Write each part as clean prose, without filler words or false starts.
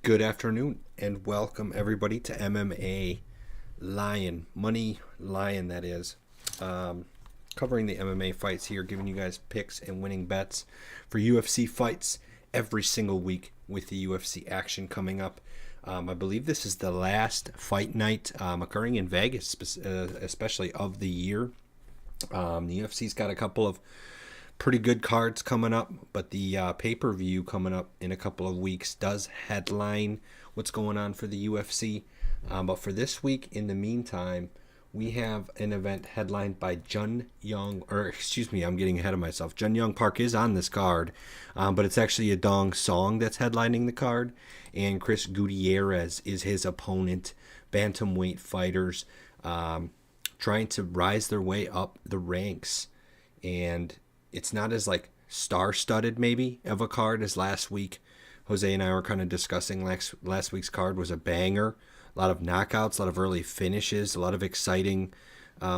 Good afternoon and welcome everybody to MMA Money Lion, that is. Covering the MMA fights here, giving you guys picks and winning bets for UFC fights every single week with the UFC action coming up. I believe this is the last fight night occurring in Vegas, especially of the year. The UFC's got a couple of pretty good cards coming up, but the pay-per-view coming up in a couple of weeks does headline what's going on for the UFC. But for this week, in the meantime, we have an event headlined by Yong, I'm getting ahead of myself. Yong Park is on this card, but it's actually a Dong Song that's headlining the card, and Chris Gutierrez is his opponent. Bantamweight fighters trying to rise their way up the ranks, and it's not as star-studded maybe of a card as last week. Jose and I were kind of discussing last week's card was a banger. A lot of knockouts, a lot of early finishes, a lot of exciting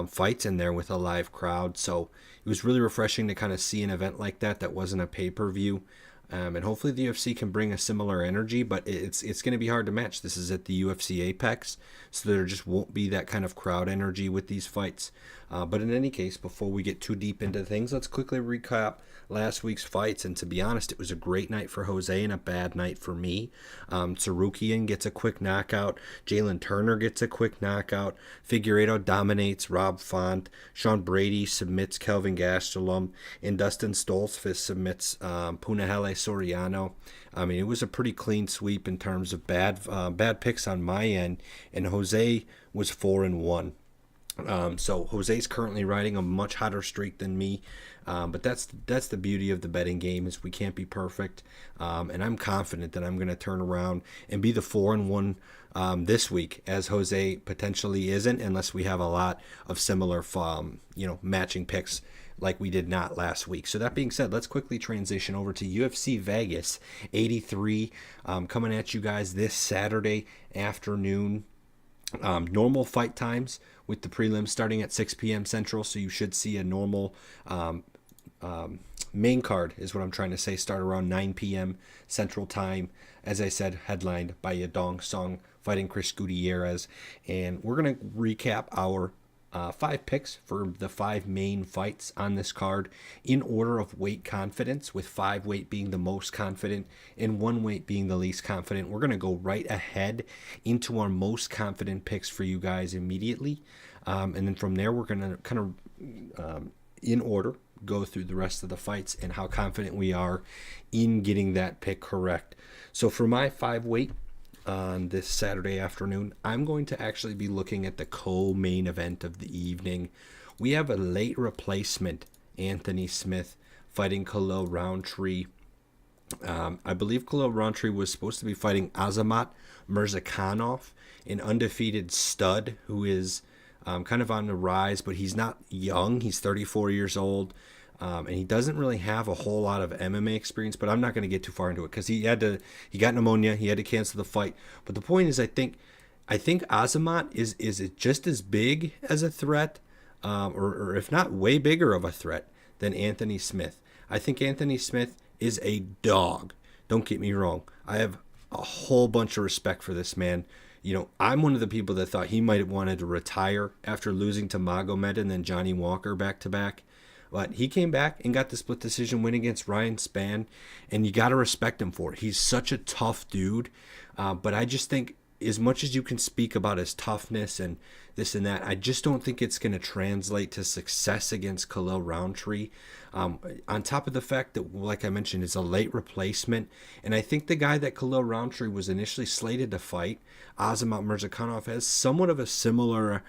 fights in there with a live crowd. So it was really refreshing to kind of see an event like that wasn't a pay-per-view. And hopefully the UFC can bring a similar energy, but it's going to be hard to match. This is at the UFC Apex, so there just won't be that kind of crowd energy with these fights. But in any case, before we get too deep into things, let's quickly recap last week's fights. And to be honest, it was a great night for Jose and a bad night for me. Tsarukian gets a quick knockout. Jalen Turner gets a quick knockout. Figueiredo dominates Rob Font. Sean Brady submits Kelvin Gastelum. And Dustin Stoltzfus submits Punahele Soriano. I mean, it was a pretty clean sweep in terms of bad picks on my end. And Jose was 4-1. So Jose's currently riding a much hotter streak than me, but that's the beauty of the betting game, is we can't be perfect, and I'm confident that I'm going to turn around and be the 4-1 this week, as Jose potentially isn't, unless we have a lot of similar matching picks like we did not last week. So that being said, let's quickly transition over to UFC Vegas 83, coming at you guys this Saturday afternoon. Normal fight times with the prelims starting at 6 p.m. Central, so you should see a normal main card, is what I'm trying to say, start around 9 p.m. Central Time. As I said, headlined by Dong Song fighting Chris Gutierrez. And we're going to recap our 5 picks for the 5 main fights on this card in order of weight confidence, with 5 weight being the most confident and 1 weight being the least confident. We're going to go right ahead into our most confident picks for you guys immediately. And then from there, we're going to kind of, in order, go through the rest of the fights and how confident we are in getting that pick correct. So for my 5 weight, on this Saturday afternoon, I'm going to actually be looking at the co-main event of the evening. We have a late replacement, Anthony Smith, fighting Khalil Rountree. I believe Khalil Rountree was supposed to be fighting Azamat Murzakanov, an undefeated stud who is kind of on the rise, but he's not young. He's 34 years old. And he doesn't really have a whole lot of MMA experience, but I'm not going to get too far into it because he got pneumonia. He had to cancel the fight. But the point is, I think Azamat is just as big as a threat, or if not way bigger of a threat than Anthony Smith. I think Anthony Smith is a dog. Don't get me wrong. I have a whole bunch of respect for this man. I'm one of the people that thought he might have wanted to retire after losing to Magomed and then Johnny Walker back to back. But he came back and got the split decision win against Ryan Spann, and you got to respect him for it. He's such a tough dude, but I just think as much as you can speak about his toughness and this and that, I just don't think it's going to translate to success against Khalil Rountree. On top of the fact that, like I mentioned, is a late replacement, and I think the guy that Khalil Rountree was initially slated to fight, Azamat Murzakanov, has somewhat of a similar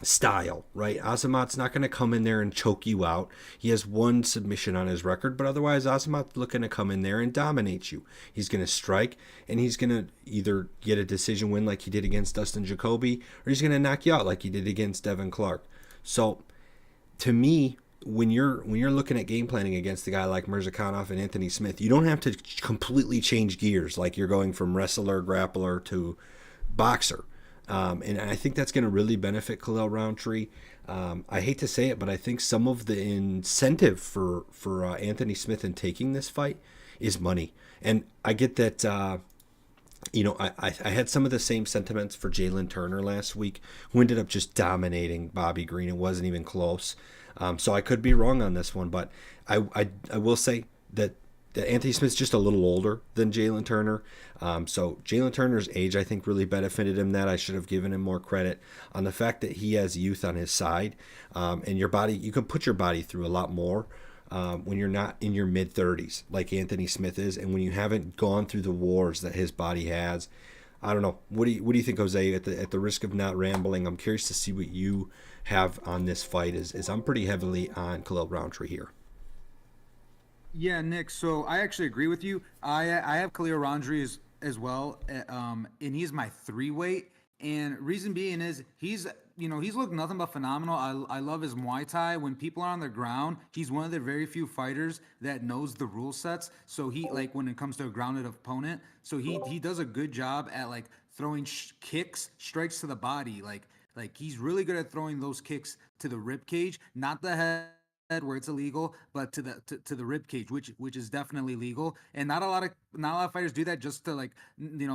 style, right? Azamat's not going to come in there and choke you out. He has 1 submission on his record, but otherwise Azamat's looking to come in there and dominate you. He's going to strike, and he's going to either get a decision win like he did against Dustin Jacoby, or he's going to knock you out like he did against Devin Clark. So to me, when you're looking at game planning against a guy like Murzakanov and Anthony Smith, you don't have to completely change gears like you're going from wrestler, grappler to boxer. And I think that's going to really benefit Khalil Rountree. I hate to say it, but I think some of the incentive for Anthony Smith in taking this fight is money. And I get that. I had some of the same sentiments for Jalen Turner last week, who ended up just dominating Bobby Green. It wasn't even close. So I could be wrong on this one, but I will say that Anthony Smith's just a little older than Jalen Turner. So Jalen Turner's age, I think, really benefited him. That I should have given him more credit on the fact that he has youth on his side. And your body, you can put your body through a lot more when you're not in your mid 30s like Anthony Smith is, and when you haven't gone through the wars that his body has. I don't know. What do you think, Jose? At the risk of not rambling, I'm curious to see what you have on this fight. Is I'm pretty heavily on Khalil Roundtree here. Yeah, Nick. So I actually agree with you. I have Khalil Roundtree as well, and he's my three weight. And reason being is he's looked nothing but phenomenal. I love his Muay Thai. When people are on the ground, he's one of the very few fighters that knows the rule sets. So he like when it comes to a grounded opponent, so he does a good job at like throwing kicks, strikes to the body. Like he's really good at throwing those kicks to the rib cage, not the head where it's illegal, but to the rib cage, which is definitely legal. And not a lot of fighters do that just to like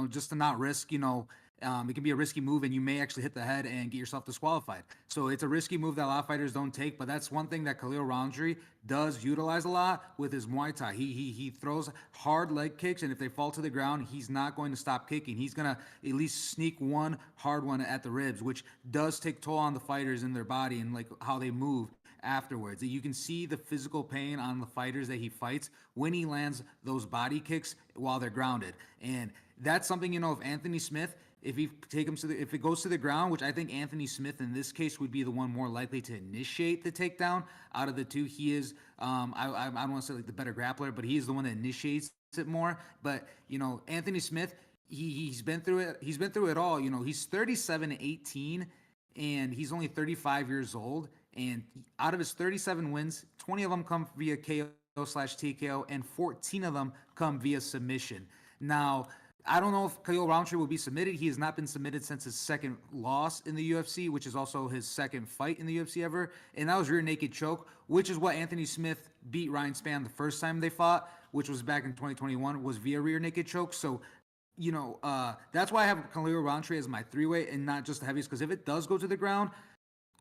just to not risk it can be a risky move and you may actually hit the head and get yourself disqualified. So it's a risky move that a lot of fighters don't take, but that's one thing that Khalil Roundtree does utilize a lot with his Muay Thai. He throws hard leg kicks, and if they fall to the ground, he's not going to stop kicking. He's going to at least sneak one hard one at the ribs, which does take toll on the fighters in their body and like how they move afterwards. You can see the physical pain on the fighters that he fights when he lands those body kicks while they're grounded. And that's something, if Anthony Smith, if if it goes to the ground, which I think Anthony Smith in this case would be the one more likely to initiate the takedown out of the two. He is, I don't want to say like the better grappler, but he is the one that initiates it more. But Anthony Smith, he's been through it. He's been through it all. He's 37-18, and he's only 35 years old. And out of his 37 wins, 20 of them come via KO/TKO, and 14 of them come via submission. Now, I don't know if Khalil Roundtree will be submitted. He has not been submitted since his second loss in the UFC, which is also his second fight in the UFC ever. And that was rear naked choke, which is what Anthony Smith beat Ryan Spann the first time they fought, which was back in 2021, was via rear naked choke. So, that's why I have Khalil Roundtree as my three-way and not just the heaviest, because if it does go to the ground,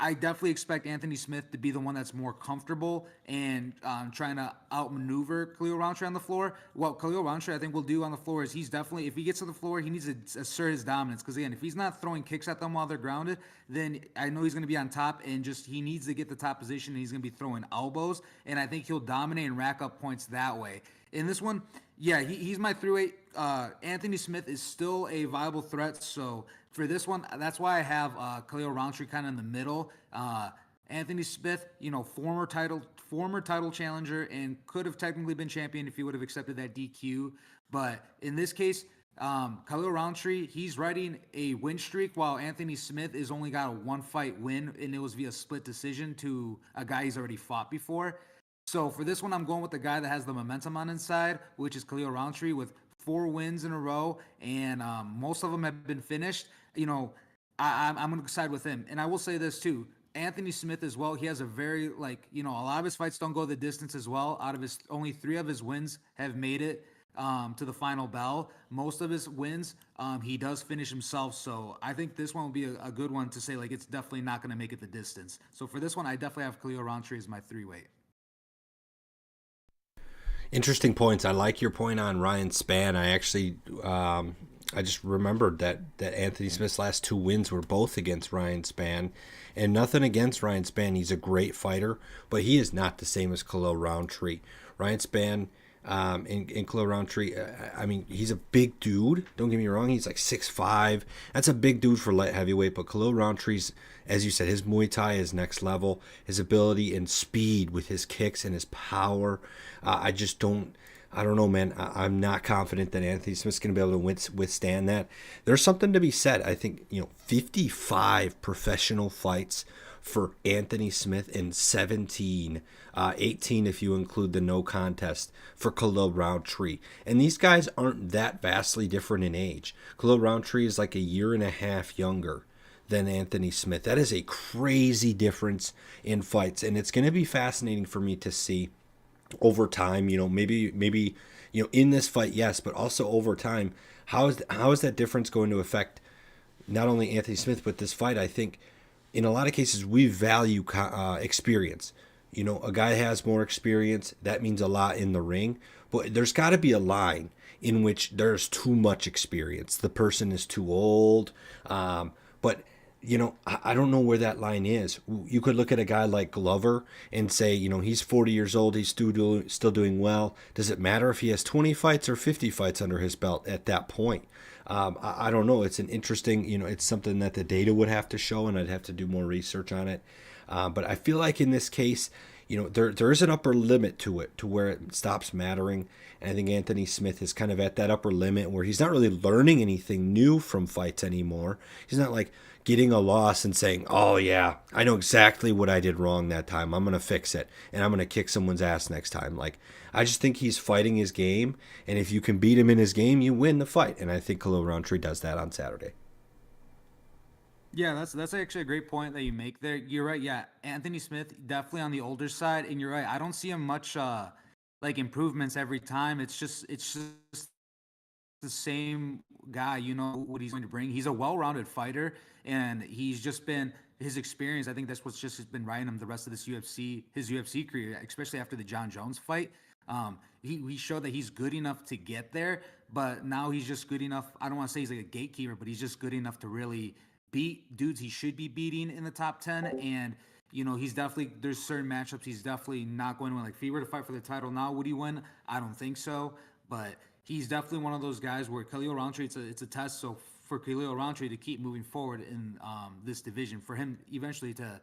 I definitely expect Anthony Smith to be the one that's more comfortable and trying to outmaneuver Khalil Roundtree on the floor. What Khalil Roundtree, I think, will do on the floor is he's definitely, if he gets to the floor, he needs to assert his dominance. Because, again, if he's not throwing kicks at them while they're grounded, then I know he's going to be on top, and just he needs to get the top position, and he's going to be throwing elbows. And I think he'll dominate and rack up points that way. In this one, yeah, he's my three-way. Anthony Smith is still a viable threat, so for this one, that's why I have Khalil Roundtree kind of in the middle. Anthony Smith, former title challenger, and could have technically been champion if he would have accepted that DQ. But in this case, Khalil Roundtree, he's riding a win streak, while Anthony Smith has only got a one-fight win, and it was via split decision to a guy he's already fought before. So for this one, I'm going with the guy that has the momentum on his side, which is Khalil Roundtree with 4 wins in a row, and most of them have been finished. I'm going to side with him. And I will say this too, Anthony Smith as well. He has a very a lot of his fights don't go the distance as well. Out of his only 3 of his wins have made it to the final bell. Most of his wins, he does finish himself. So I think this one will be a good one to say it's definitely not going to make it the distance. So for this one, I definitely have Khalil Roundtree as my 3-weight. Interesting points. I like your point on Ryan Spann. I actually, I just remembered that Anthony Smith's last 2 wins were both against Ryan Spann, and nothing against Ryan Spann. He's a great fighter, but he is not the same as Khalil Roundtree. Ryan Spann and Khalil Roundtree, I mean, he's a big dude. Don't get me wrong. He's like 6'5". That's a big dude for light heavyweight, but Khalil Roundtree's, as you said, his Muay Thai is next level. His ability and speed with his kicks and his power. I don't know, man. I'm not confident that Anthony Smith's going to be able to withstand that. There's something to be said. I think, 55 professional fights for Anthony Smith and 17, 18 if you include the no contest for Khalil Roundtree. And these guys aren't that vastly different in age. Khalil Roundtree is like a year and a half younger than Anthony Smith. That is a crazy difference in fights. And it's going to be fascinating for me to see over time, maybe in this fight, yes, but also over time, how is that difference going to affect not only Anthony Smith but this fight? I think in a lot of cases we value experience. A guy has more experience, that means a lot in the ring, but there's got to be a line in which there's too much experience. The person is too old, but I don't know where that line is. You could look at a guy like Glover and say, he's 40 years old, he's still doing well. Does it matter if he has 20 fights or 50 fights under his belt at that point? I don't know. It's an interesting, it's something that the data would have to show, and I'd have to do more research on it. But I feel like in this case, there is an upper limit to it, to where it stops mattering. And I think Anthony Smith is kind of at that upper limit where he's not really learning anything new from fights anymore. He's not like getting a loss and saying, "Oh yeah, I know exactly what I did wrong that time. I'm gonna fix it, and I'm gonna kick someone's ass next time." Like, I just think he's fighting his game, and if you can beat him in his game, you win the fight. And I think Khalil Roundtree does that on Saturday. Yeah, that's actually a great point that you make there. You're right. Yeah, Anthony Smith definitely on the older side, and you're right. I don't see him much like improvements every time. It's just the same guy. You know what he's going to bring. He's a well-rounded fighter, and he's just been his experience. I think that's what's just been riding him the rest of his UFC career, especially after the John Jones fight. He showed that he's good enough to get there, but now he's just good enough. I don't want to say he's like a gatekeeper, but he's just good enough to really beat dudes he should be beating in the top 10. And he's definitely, there's certain matchups he's definitely not going to win. Like if he were to fight for the title now, would he win? I don't think so. But he's definitely one of those guys where Khalil Roundtree, it's a test. So for Khalil Roundtree to keep moving forward in this division, for him eventually to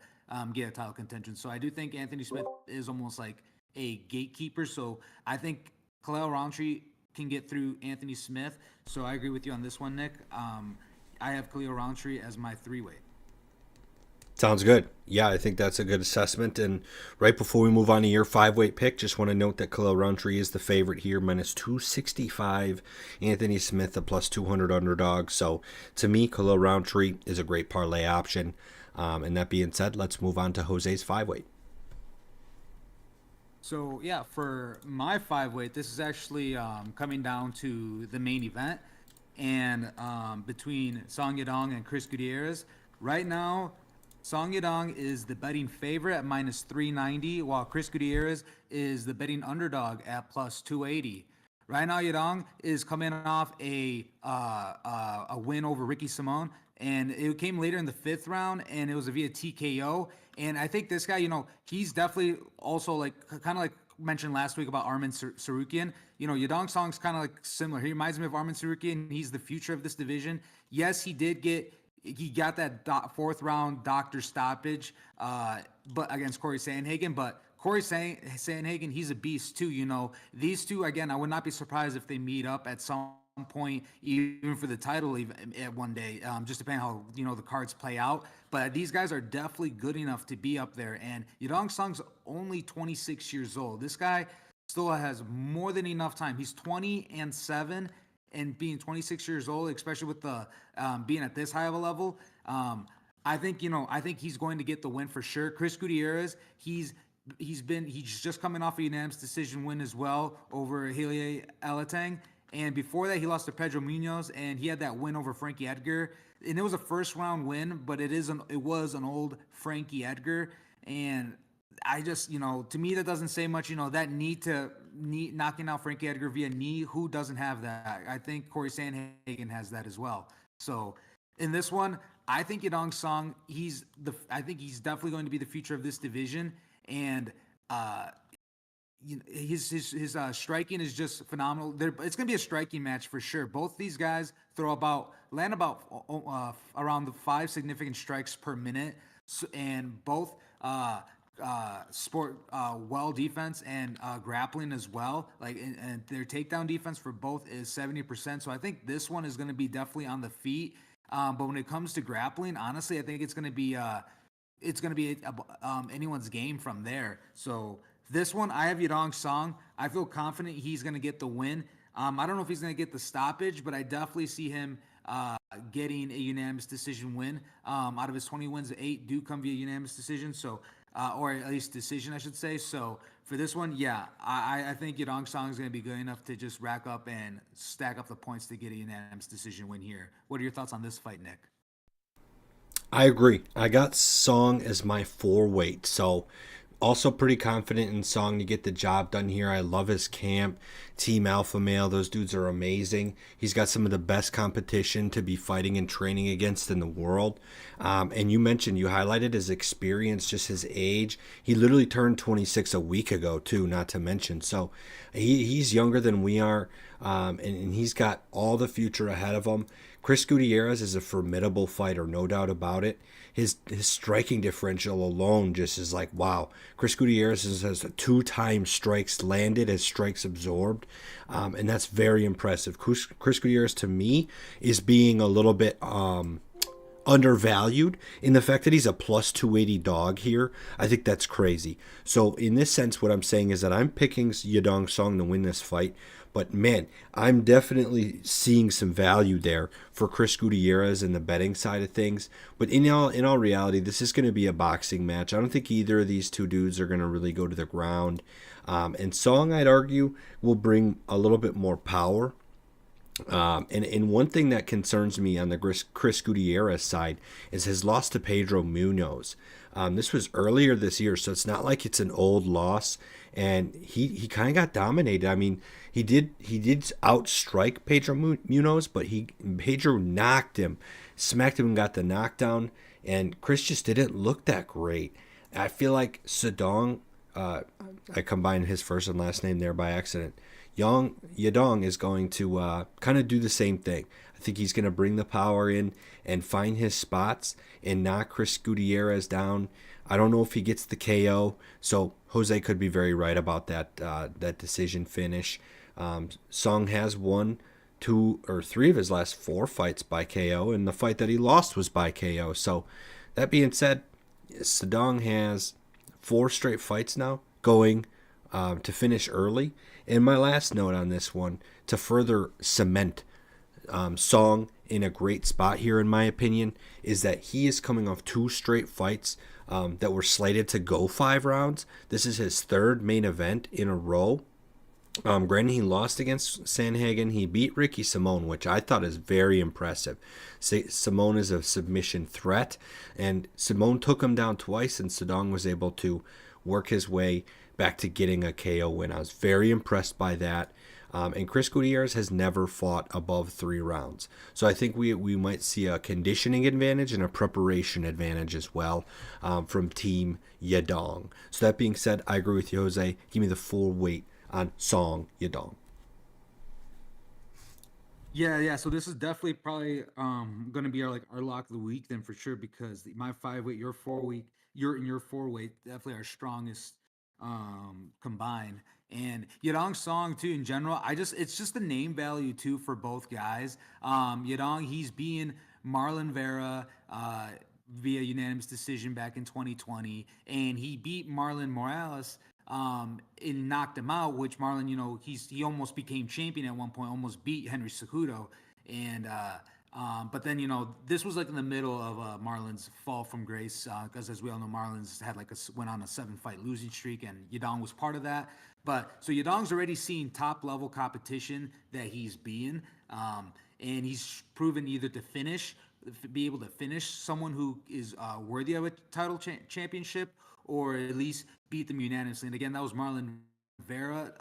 get a title contention. So I do think Anthony Smith is almost like a gatekeeper. So I think Khalil Roundtree can get through Anthony Smith. So I agree with you on this one, Nick. I have Khalil Roundtree as my three-way. Sounds good. Yeah, I think that's a good assessment. And right before we move on to your 5-weight pick, just want to note that Khalil Roundtree is the favorite here, minus 265. Anthony Smith, a plus 200 underdog. So to me, Khalil Roundtree is a great parlay option. And that being said, let's move on to Jose's 5-weight. So yeah, for my five-weight, this is actually coming down to the main event, and between Song Yadong and Chris Gutierrez. Right now, Song Yadong is the betting favorite at minus 390, while Chris Gutierrez is the betting underdog at plus 280. Right now, Yadong is coming off a win over Ricky Simone, and it came later in the fifth round, and it was via TKO. And I think this guy, he's definitely also like kind of like mentioned last week about Armin Sarukian. Yadong Song's kind of like similar. He reminds me of Armin Sarukian. He's the future of this division. Yes, he got that fourth round doctor stoppage, but against Corey Sandhagen. But Corey Sandhagen, he's a beast too. These two, again, I would not be surprised if they meet up at some point, even for the title, even at one day, just depending how the cards play out. But these guys are definitely good enough to be up there. And Yadong Song's only 26 years old. This guy still has more than enough time. He's 20-7, and being 26 years old, especially with the being at this high of a level, I think he's going to get the win for sure. Chris Gutierrez, he's just coming off a unanimous decision win as well over Haile Alatang. And before that, he lost to Pedro Munoz, and he had that win over Frankie Edgar. And it was a first round win, but it was an old Frankie Edgar. And I just, to me, that doesn't say much. That knee knocking out Frankie Edgar via knee. Who doesn't have that? I think Corey Sandhagen has that as well. So in this one, I think Yadong Song, I think he's definitely going to be the future of this division. And his striking is just phenomenal. It's going to be a striking match for sure. Both these guys land about around the 5 significant strikes per minute, and both sport well defense and grappling as well. Like and their takedown defense for both is 70%. So I think this one is going to be definitely on the feet. But when it comes to grappling, honestly, I think it's going to be anyone's game from there. So this one, I have Yadong Song. I feel confident he's going to get the win. I don't know if he's going to get the stoppage, but I definitely see him getting a unanimous decision win. Out of his 20 wins, 8 do come via unanimous decision. So or at least decision, I should say. So for this one, yeah, I think Yadong Song is going to be good enough to just rack up and stack up the points to get a unanimous decision win here. What are your thoughts on this fight, Nick? I agree. I got Song as my 4 weight, so also pretty confident in Song to get the job done here. I love his camp, Team Alpha Male. Those dudes are amazing. He's got some of the best competition to be fighting and training against in the world. And you mentioned, you highlighted his experience, just his age. He literally turned 26 a week ago, too, not to mention. So he's younger than we are, and he's got all the future ahead of him. Chris Gutierrez is a formidable fighter, no doubt about it. His striking differential alone just is like, wow. Chris Gutierrez has 2 times strikes landed as strikes absorbed, and that's very impressive. Chris Gutierrez, to me, is being a little bit undervalued in the fact that he's a plus 280 dog here. I think that's crazy. So in this sense, what I'm saying is that I'm picking Yadong Song to win this fight. But man, I'm definitely seeing some value there for Chris Gutierrez in the betting side of things. But in all reality, this is going to be a boxing match. I don't think either of these two dudes are going to really go to the ground. And Song, I'd argue, will bring a little bit more power. And one thing that concerns me on the Chris Gutierrez side is his loss to Pedro Munoz. This was earlier this year, so it's not like it's an old loss. And he kind of got dominated. I mean, he did outstrike Pedro Munoz, but Pedro knocked him, smacked him, and got the knockdown. And Chris just didn't look that great. I feel like Sedong, I combined his first and last name there by accident. Yadong is going to kind of do the same thing. I think he's going to bring the power in and find his spots and knock Chris Gutierrez down. I don't know if he gets the KO, so Jose could be very right about that decision finish. Song has won 2 or 3 of his last 4 fights by KO, and the fight that he lost was by KO. So that being said, Sedong has 4 straight fights now going to finish early. And my last note on this one, to further cement Song in a great spot here, in my opinion, is that he is coming off 2 straight fights that were slated to go 5 rounds. This is his 3rd main event in a row. Granted, he lost against Sanhagen. He beat Ricky Simone, which I thought is very impressive. Simone is a submission threat, and Simone took him down twice, and Sedong was able to work his way back to getting a KO win. I was very impressed by that. And Chris Gutierrez has never fought above 3 rounds. So I think we might see a conditioning advantage and a preparation advantage as well from Team Yadong. So that being said, I agree with you, Jose. Give me the full weight on Song Yadong. Yeah. So this is definitely probably going to be our lock of the week then for sure, because my 5 weight, your 4 weight, your 4 weight definitely our strongest combined. And Yadong Song too in general, it's just the name value too for both guys. Yadong, he's being Marlon Vera via unanimous decision back in 2020, and he beat Marlon Morales and knocked him out, which Marlon, he almost became champion at one point, almost beat Henry Cejudo. And but then this was like in the middle of Marlon's fall from grace, because as we all know, Marlon's had went on a 7-fight losing streak, and Yadong was part of that. But so Yadong's already seen top level competition that he's being, and he's proven either to be able to finish someone who is worthy of a title championship, or at least beat them unanimously. And again, that was Marlon Vera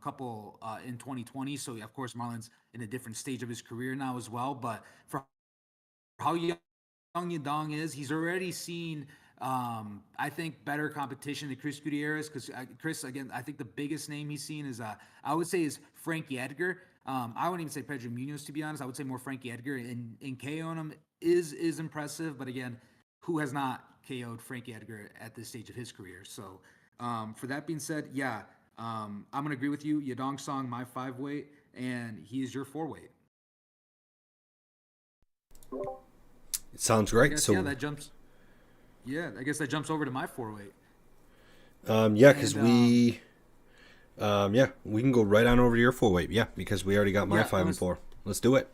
couple in 2020. So of course Marlon's in a different stage of his career now as well. But for how young Yadong is, he's already seen I think better competition than Chris Gutierrez, because Chris, again, I think the biggest name he's seen is I would say is Frankie Edgar. I wouldn't even say Pedro Munoz, to be honest. I would say more Frankie Edgar, and KOing him is impressive. But again, who has not KO'd Frankie Edgar at this stage of his career? So for that being said, yeah, I'm gonna agree with you. Yadong Song, my 5-weight, and he is your 4-weight. It sounds great. Guess, so yeah, that jumps. Yeah, I guess that jumps over to my 4-weight. yeah, because we can go right on over to your 4-weight. Yeah, because we already got my 5 and 4. Let's do it.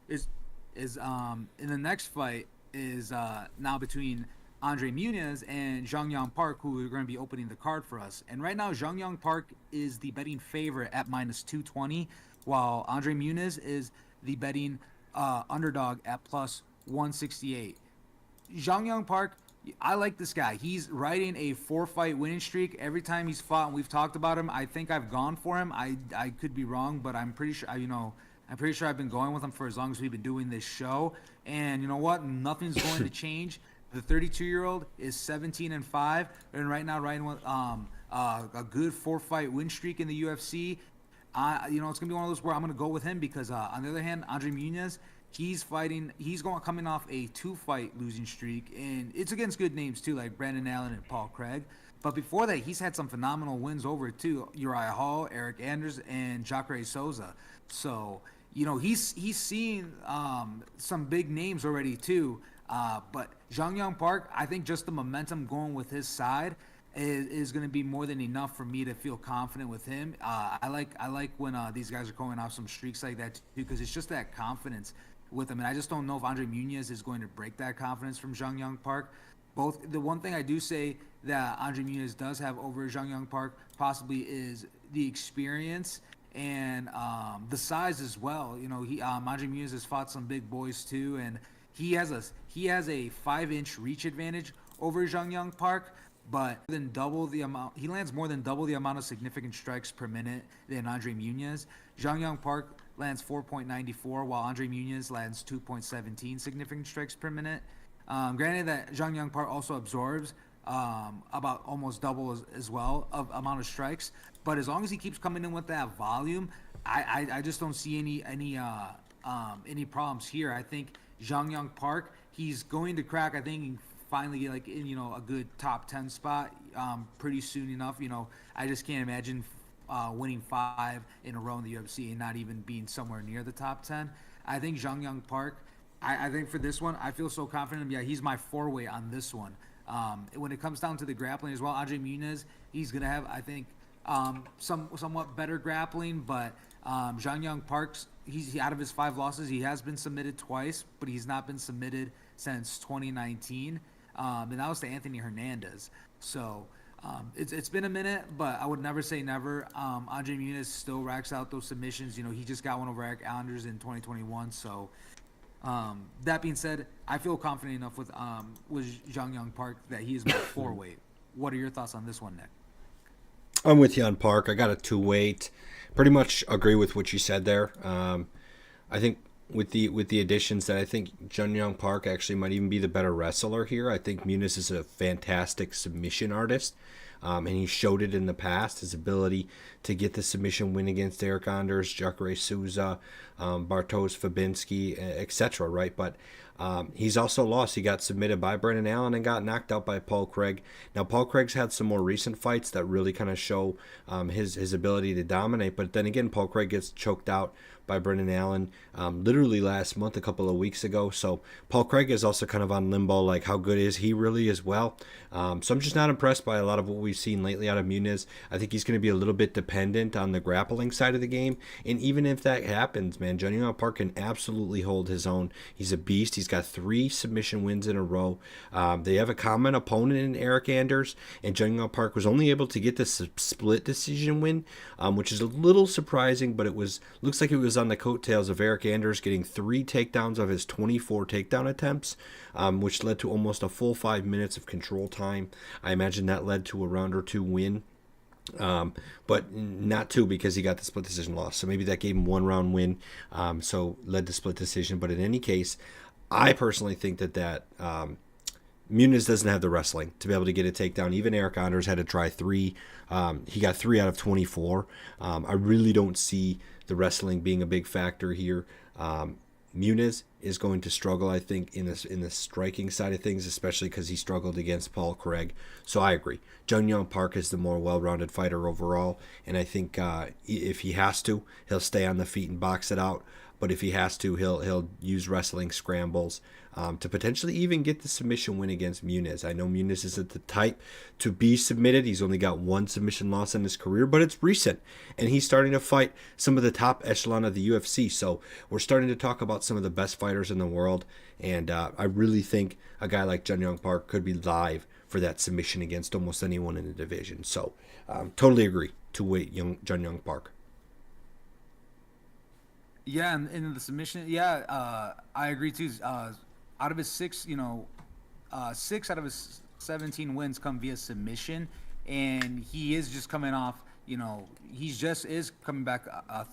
Is in the next fight is now between Andre Muniz and Zhang Park, who are going to be opening the card for us. And right now, Zhang Park is the betting favorite at minus 220, while Andre Muniz is the betting underdog at plus 168. Zhang Park, I like this guy. He's riding a 4-fight winning streak. Every time he's fought, and we've talked about him, I think I've gone for him. I could be wrong, but I'm pretty sure, I'm pretty sure I've been going with him for as long as we've been doing this show. And you know what? Nothing's going to change. The 32-year-old is 17-5, and right now riding with a good 4-fight win streak in the UFC. It's gonna be one of those where I'm gonna go with him because on the other hand, Andre Muniz, coming off a 2-fight losing streak, and it's against good names too, like Brandon Allen and Paul Craig. But before that, he's had some phenomenal wins over too: Uriah Hall, Eric Anders, and Jacare Souza. So he's seen some big names already too. But Zhang Park, I think just the momentum going with his side is going to be more than enough for me to feel confident with him. I like when these guys are going off some streaks like that too, because it's just that confidence with him. And I just don't know if Andre Muniz is going to break that confidence from Zhang Park. The one thing I do say that Andre Muniz does have over Zhang Park possibly is the experience and the size as well. Andre Muniz has fought some big boys too, and he has a 5-inch reach advantage over Zhang Park, but he lands more than double the amount of significant strikes per minute than Andre Muniz. Zhang Park lands 4.94, while Andre Muniz lands 2.17 significant strikes per minute. Granted that Zhang Park also absorbs about almost double as well of amount of strikes, but as long as he keeps coming in with that volume, I just don't see any problems here. I think Zhang Park, he's going to crack. I think finally get in a good top 10 spot pretty soon enough. I just can't imagine winning 5 in a row in the UFC and not even being somewhere near the top 10. I think Zhang Park, I think for this one, I feel so confident in him. Yeah, he's my 4-way on this one. When it comes down to the grappling as well, Andre Muniz, he's going to have, I think, somewhat better grappling, but Zhang Park's, he's out of his 5 losses. He has been submitted twice, but he's not been submitted since 2019, and that was to Anthony Hernandez. So it's been a minute, but I would never say never. Andre Muniz still racks out those submissions. He just got one over Eric Anders in 2021. So that being said, I feel confident enough with Zhang Park that he is my 4-weight. What are your thoughts on this one, Nick? I'm with you on Park. I got a 2-weight. Pretty much agree with what you said there. I think with the additions that I think Zhang Park actually might even be the better wrestler here. I think Muniz is a fantastic submission artist. And he showed it in the past, his ability to get the submission win against Eric Anders, Jacare Souza, Bartosz Fabinski, etc., right? But he's also lost. He got submitted by Brendan Allen and got knocked out by Paul Craig. Now, Paul Craig's had some more recent fights that really kind of show his ability to dominate. But then again, Paul Craig gets choked out by Brendan Allen literally last month, a couple of weeks ago. So Paul Craig is also kind of on limbo, like how good is he really as well. So I'm just not impressed by a lot of what we've seen lately out of Muniz. I think he's going to be a little bit dependent on the grappling side of the game. And even if that happens, man, Zhang Park can absolutely hold his own. He's a beast. He's got 3 submission wins in a row. They have a common opponent in Eric Anders, and Zhang Park was only able to get the split decision win, which is a little surprising, but looks like it was on the coattails of Eric Anders getting 3 takedowns of his 24 takedown attempts, which led to almost a full 5 minutes of control time. I imagine that led to a round or 2 win. But not 2 because he got the split decision loss. So maybe that gave him 1 round win, so led to split decision. But in any case, I personally think that Muniz doesn't have the wrestling to be able to get a takedown. Even Eric Anders had to try 3. He got 3 out of 24. I really don't see the wrestling being a big factor here. Muniz is going to struggle, I think, in the striking side of things, especially because he struggled against Paul Craig. So I agree. Zhang Park is the more well-rounded fighter overall, and I think if he has to, he'll stay on the feet and box it out. but if he has to, he'll use wrestling scrambles to potentially even get the submission win against Muniz. I know Muniz isn't the type to be submitted. He's only got one submission loss in his career, but it's recent, and he's starting to fight some of the top echelon of the UFC. So we're starting to talk about some of the best fighters in the world, and I really think a guy like Jun Young Park could be live for that submission against almost anyone in the division. So totally agree to weight Jun Young Park. Yeah, and in the submission, yeah, I agree too. Out of his six, 6 out of his 17 wins come via submission, and he is just coming off. He's just is coming back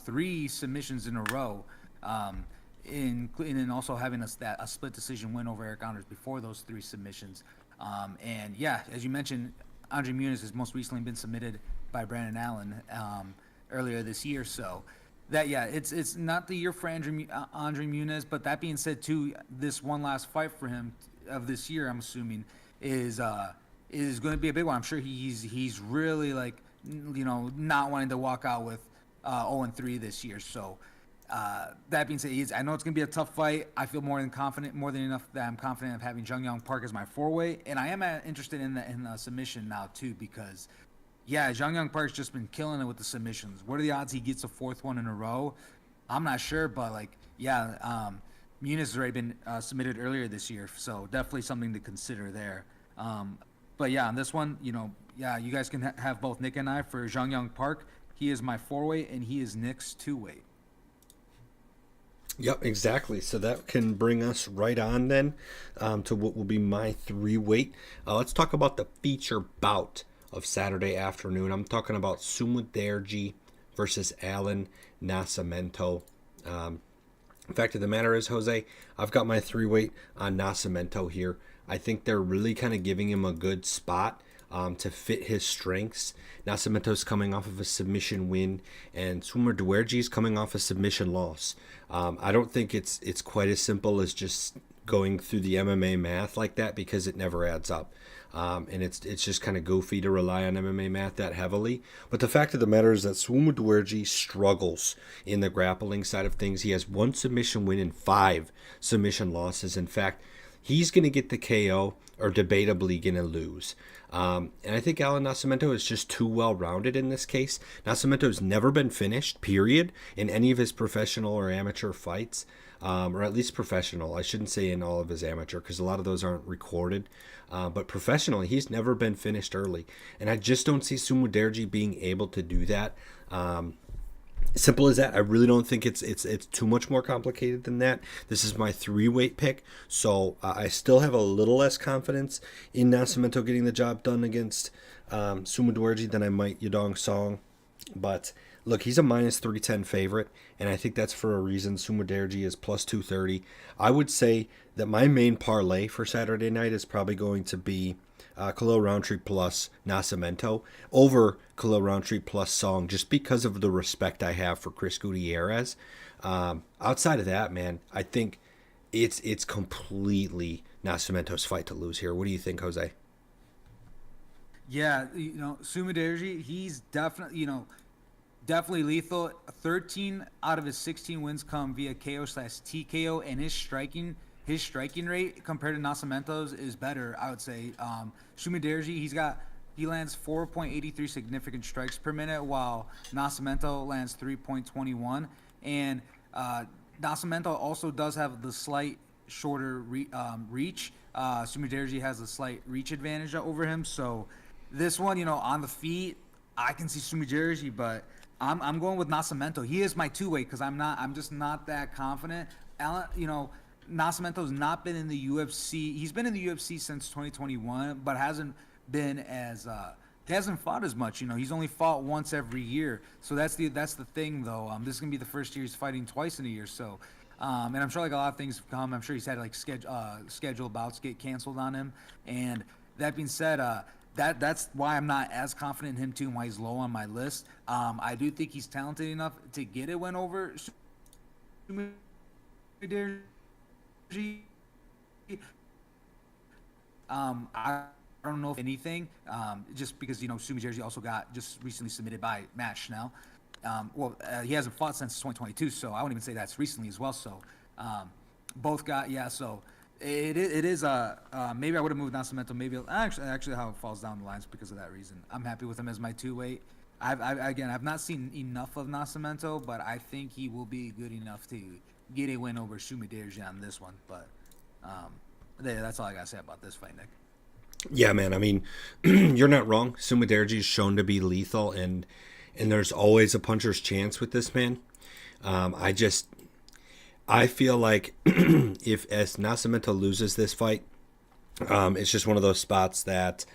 3 submissions in a row, and also having a split decision win over Eric Anders before those 3 submissions. And yeah, as you mentioned, Andre Muniz has most recently been submitted by Brandon Allen earlier this year. So that, yeah, it's not the year for Andre Muniz. But that being said, too, this one last fight for him of this year, I'm assuming, is going to be a big one. I'm sure he's really not wanting to walk out with 0-3 this year. So that being said, I know it's going to be a tough fight. I feel more than enough that I'm confident of having Jun Young Park as my 4-way, and I am interested in the submission now too, because yeah, Jun Young Park's just been killing it with the submissions. What are the odds he gets a 4th one in a row? I'm not sure, but Muniz has already been submitted earlier this year, so definitely something to consider there. But yeah, on this one, you guys can have both Nick and I for Jun Young Park. He is my 4-way, and he is Nick's 2-way. Yep, exactly. So that can bring us right on then to what will be my 3-weight. Let's talk about the feature bout of Saturday afternoon. I'm talking about Sumudaerji versus Alan Nascimento. In fact of the matter is, Jose, I've got my 3-weight on Nascimento here. I think they're really kind of giving him a good spot to fit his strengths. Nascimento's coming off of a submission win, and Sumudaerji is coming off a submission loss. I don't think it's quite as simple as just going through the MMA math like that, because it never adds up. And it's just kind of goofy to rely on MMA math that heavily. But the fact of the matter is that Sumudaerji struggles in the grappling side of things. He has 1 submission win and 5 submission losses. In fact, he's going to get the KO, or debatably going to lose. And I think Alan Nascimento is just too well-rounded in this case. Nascimento's never been finished, period, in any of his professional or amateur fights, or at least professional. I shouldn't say in all of his amateur, because a lot of those aren't recorded. But professionally, he's never been finished early. And I just don't see Sumudaerji being able to do that. Simple as that. I really don't think it's too much more complicated than that. This is my 3-weight pick, so I still have a little less confidence in Nascimento getting the job done against Sumudaerji than I might Yadong Song. But look, he's a minus 310 favorite, and I think that's for a reason. Sumudaerji is plus 230. I would say that my main parlay for Saturday night is probably going to be Khalil Roundtree plus Nascimento over Khalil Roundtree plus Song, just because of the respect I have for Chris Gutierrez. Outside of that, man, I think it's completely Nascimento's fight to lose here. What do you think, Jose? Yeah, Sumudaerji, he's definitely lethal. 13 out of his 16 wins come via KO/TKO, and his striking rate compared to Nascimento's is better, I would say. Sumudaerji, he lands 4.83 significant strikes per minute, while Nascimento lands 3.21. And Nascimento also does have the slight shorter reach. Sumudaerji has a slight reach advantage over him. So this one, on the feet, I can see Sumudaerji, but I'm going with Nascimento. He is my 2-way, because I'm just not that confident. Nascimento's not been in the UFC. He's been in the UFC since 2021, but hasn't fought as much. He's only fought once every year. So that's the thing, though. This is gonna be the first year he's fighting twice in a year. So, and I'm sure a lot of things have come. I'm sure he's had scheduled bouts get canceled on him. And that being said, that's why I'm not as confident in him too, and why he's low on my list. I do think he's talented enough to get it win over Sumudaerji. I don't know if anything, just because Sumudaerji also got just recently submitted by Matt Schnell. He hasn't fought since 2022, so I wouldn't even say that's recently as well. So both got So it is maybe I would have moved Nascimento. Maybe actually how it falls down the lines because of that reason. I'm happy with him as my 2-weight. I've not seen enough of Nascimento, but I think he will be good enough to get a win over Sumudaerji on this one. But that's all I gotta say about this fight, Nick. Yeah, man. I mean, you're not wrong. Sumudaerji is shown to be lethal, and there's always a puncher's chance with this man. I feel like if as Nascimento loses this fight, it's just one of those spots that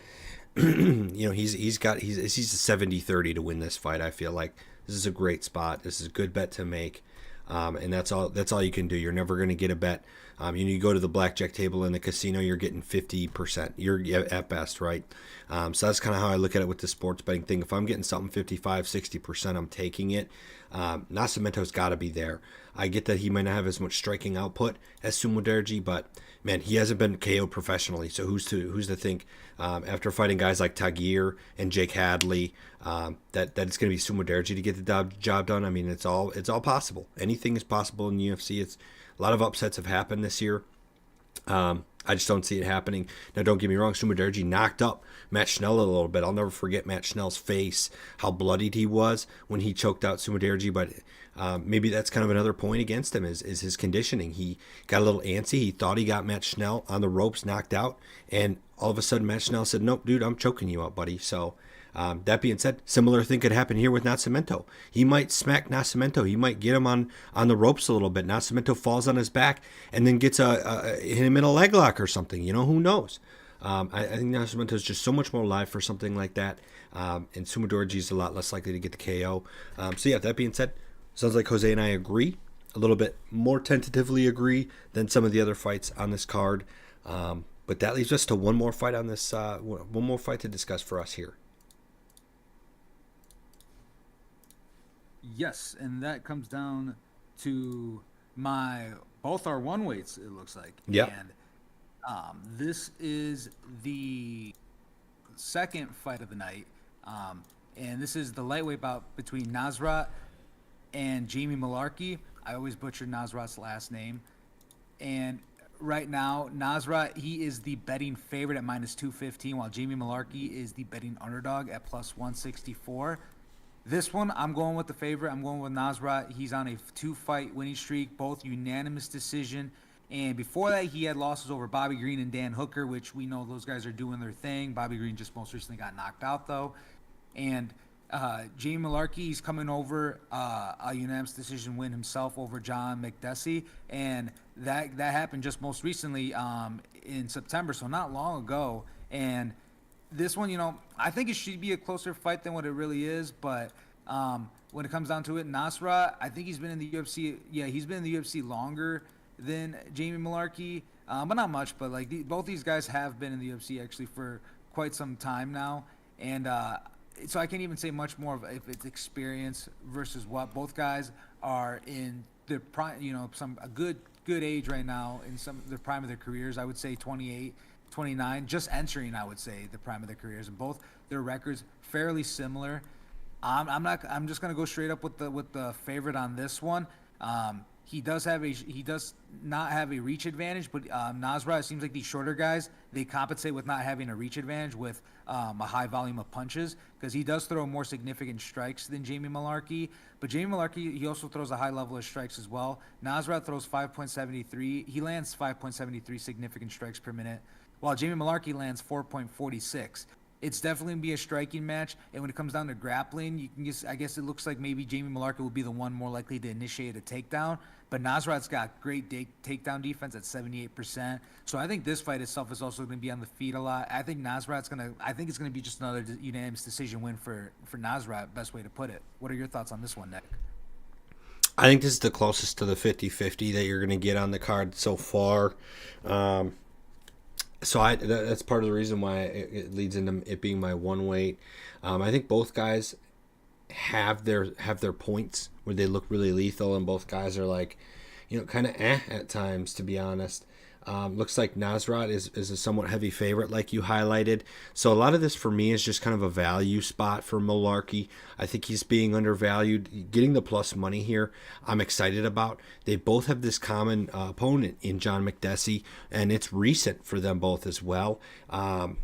he's a 70-30 to win this fight. I feel like this is a great spot. This is a good bet to make. And that's all you can do. You're never going to get a bet. You go to the blackjack table in the casino, you're getting 50%. You're at best, right? So that's kind of how I look at it with the sports betting thing. If I'm getting something 55, 60%, I'm taking it. Nascimento's got to be there. I get that he might not have as much striking output as Sumudaerji, but man, he hasn't been KO'd professionally. So who's to think after fighting guys like Tagir and Jake Hadley that it's going to be Sumudaerji to get the job done? I mean, it's all possible. Anything is possible in the UFC. It's a lot of upsets have happened this year. I just don't see it happening. Now, don't get me wrong, Sumudaerji knocked up Matt Schnell a little bit. I'll never forget Matt Schnell's face, how bloodied he was when he choked out Sumudaerji, but maybe that's kind of another point against him is his conditioning. He got a little antsy. He thought he got Matt Schnell on the ropes, knocked out, and all of a sudden Matt Schnell said, nope, dude, I'm choking you out, buddy. So that being said, similar thing could happen here with Nascimento. He might smack Nascimento. He might get him on the ropes a little bit. Nascimento falls on his back and then gets hit him in a leg lock or something. Who knows? I think Nascimento is just so much more live for something like that. And Sumudaerji is a lot less likely to get the KO. So yeah, that being said, sounds like Jose and I agree. A little bit more tentatively agree than some of the other fights on this card. But that leaves us to one more fight on this. One more fight to discuss for us here. Yes, and that comes down to both our 1-weights, it looks like. Yeah. And this is the second fight of the night. And this is the lightweight bout between Nasrat and Jamie Malarkey. I always butcher Nasrat's last name. And right now, Nasrat, he is the betting favorite at -215, while Jamie Malarkey is the betting underdog at +164. This one, I'm going with the favorite. I'm going with Nasrat. He's on a 2-fight winning streak, both unanimous decision. And before that, he had losses over Bobby Green and Dan Hooker, which we know those guys are doing their thing. Bobby Green just most recently got knocked out, though. And Jamie Malarkey, he's coming over a unanimous decision win himself over John McDessie. And that happened just most recently in September, so not long ago. And this one, I think it should be a closer fight than what it really is. But when it comes down to it, Nasrat, I think he's been in the UFC. Yeah, he's been in the UFC longer than Jamie Malarkey, but not much. But both these guys have been in the UFC actually for quite some time now, and so I can't even say much more of if it's experience versus what. Both guys are in their prime, a good age right now in the prime of their careers. I would say 28. 29, just entering, I would say, the prime of their careers, and both their records fairly similar. I'm just gonna go straight up with the favorite on this one. He does not have a reach advantage, but Nasrat, it seems like these shorter guys, they compensate with not having a reach advantage with a high volume of punches, because he does throw more significant strikes than Jamie Malarkey. But Jamie Malarkey, he also throws a high level of strikes as well. Nasrat throws 5.73. He lands 5.73 significant strikes per minute, while Jamie Malarkey lands 4.46. It's definitely going to be a striking match, and when it comes down to grappling, I guess it looks like maybe Jamie Malarkey will be the one more likely to initiate a takedown, but Nasrat's got great takedown defense at 78%, so I think this fight itself is also going to be on the feet a lot. I think it's going to be just another unanimous decision win for Nasrat, best way to put it. What are your thoughts on this one, Nick? I think this is the closest to the 50-50 that you're going to get on the card so far. So that's part of the reason why it leads into it being my 1-weight. I think both guys have their points where they look really lethal, and both guys are kind of at times, to be honest. Looks like Nasrat is a somewhat heavy favorite, like you highlighted. So a lot of this for me is just kind of a value spot for Malarkey. I think he's being undervalued. Getting the plus money here, I'm excited about. They both have this common opponent in John McDessie, and it's recent for them both as well. I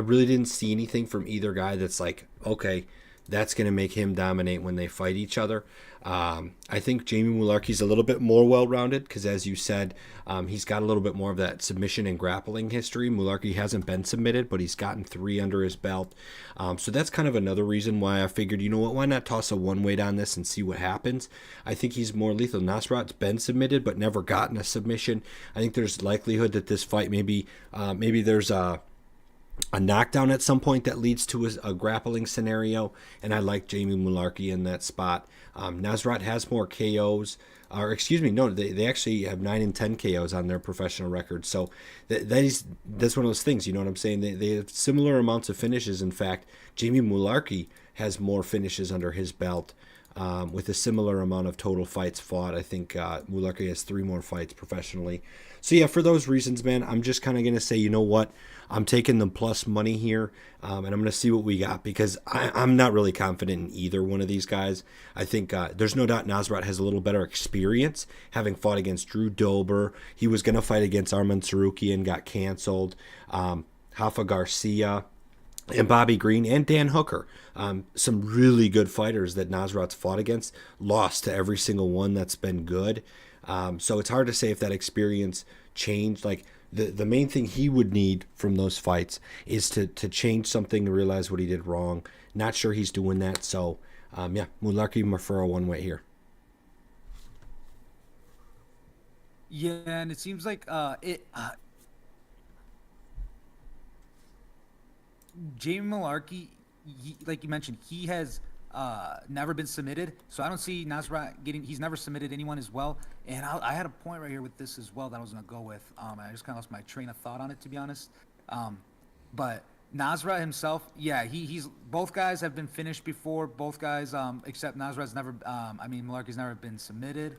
really didn't see anything from either guy that's like, okay, that's going to make him dominate when they fight each other. I think Jamie Mularkey's a little bit more well-rounded because, as you said, he's got a little bit more of that submission and grappling history. Mularkey hasn't been submitted, but he's gotten 3 under his belt. So that's kind of another reason why I figured, you know what, why not toss a one-weight on this and see what happens? I think he's more lethal. Nasrat's been submitted but never gotten a submission. I think there's likelihood that this fight maybe there's a knockdown at some point that leads to a grappling scenario, and I like Jamie Mularkey in that spot. Nasrat has more KOs, or excuse me, no, they actually have 9 and 10 KOs on their professional record. So that's one of those things, you know what I'm saying? They have similar amounts of finishes. In fact, Jamie Mularkey has more finishes under his belt. With a similar amount of total fights fought. I think Mularkey has 3 more fights professionally. So yeah, for those reasons, man, I'm just kind of going to say, you know what? I'm taking the plus money here, and I'm going to see what we got because I'm not really confident in either one of these guys. I think there's no doubt Nasrat has a little better experience, having fought against Drew Dober. He was going to fight against Arman Sarukian, got canceled. Rafa Garcia and Bobby Green and Dan Hooker. Some really good fighters that Nasrat's fought against, lost to every single one that's been good. So it's hard to say if that experience changed. Like the main thing he would need from those fights is to change something, to realize what he did wrong. Not sure he's doing that. So yeah, Mularkey for a one-way here. Yeah, and it seems like Jamie Malarkey, like you mentioned, he has never been submitted. So I don't see Nasrat getting. He's never submitted anyone as well. And I had a point right here with this as well that I was gonna go with. I just kind of lost my train of thought on it, to be honest. But Nasrat himself, yeah, he's both guys have been finished before. Both guys, except Nasrat's never. Malarkey's never been submitted.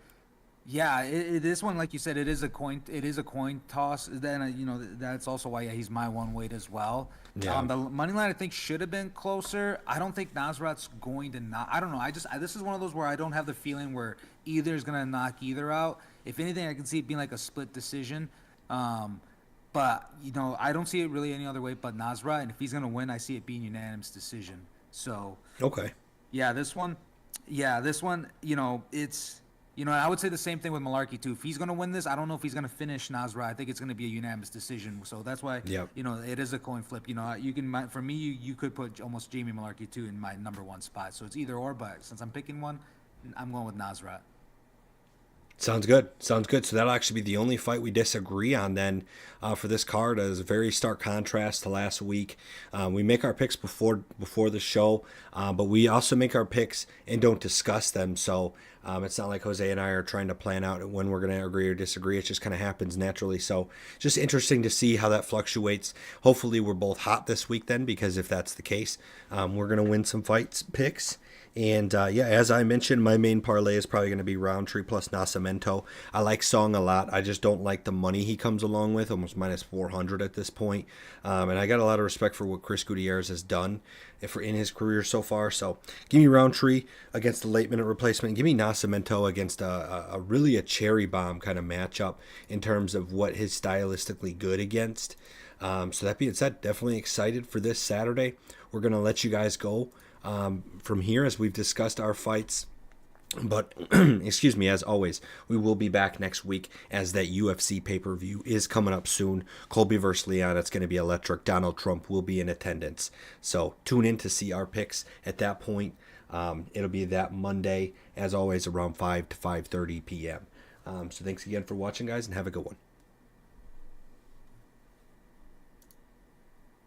Yeah, this one, like you said, it is a coin. It is a coin toss. Then that's also why he's my one weight as well. Yeah. The money line I think should have been closer. I don't think Nasrat's going to knock. I don't know. This is one of those where I don't have the feeling where either is going to knock either out. If anything, I can see it being like a split decision. But I don't see it really any other way but Nasrat. And if he's going to win, I see it being unanimous decision. So Okay. yeah, this one, it's. I would say the same thing with Malarkey too. If he's going to win this, I don't know if he's going to finish Nasrat. I think it's going to be a unanimous decision. So that's why, Yep. It is a coin flip. You can, for me, you could put almost Jamie Malarkey too in my number 1 spot. So it's either or, but since I'm picking one, I'm going with Nasrat. Sounds good. Sounds good. So that'll actually be the only fight we disagree on then for this card. As a very stark contrast to last week. We make our picks before the show, but we also make our picks and don't discuss them. So it's not like Jose and I are trying to plan out when we're going to agree or disagree. It just kind of happens naturally. So just interesting to see how that fluctuates. Hopefully we're both hot this week then, because if that's the case, we're going to win some fights picks. And yeah, as I mentioned, my main parlay is probably going to be Roundtree plus Nascimento. I like Song a lot. I just don't like the money he comes along with, almost minus 400 at this point. And I got a lot of respect for what Chris Gutierrez has done in his career so far. So give me Roundtree against the late minute replacement. Give me Nascimento against a really a cherry bomb kind of matchup in terms of what he's stylistically good against. So that being said, definitely excited for this Saturday. We're going to let you guys go from here as we've discussed our fights. But excuse me, as always, we will be back next week as that UFC pay-per-view is coming up soon. Colby versus Leon, it's going to be electric. Donald Trump will be in attendance. So tune in to see our picks at that point. It'll be that Monday, as always, around 5 to 5:30 p.m. So thanks again for watching, guys, and have a good one.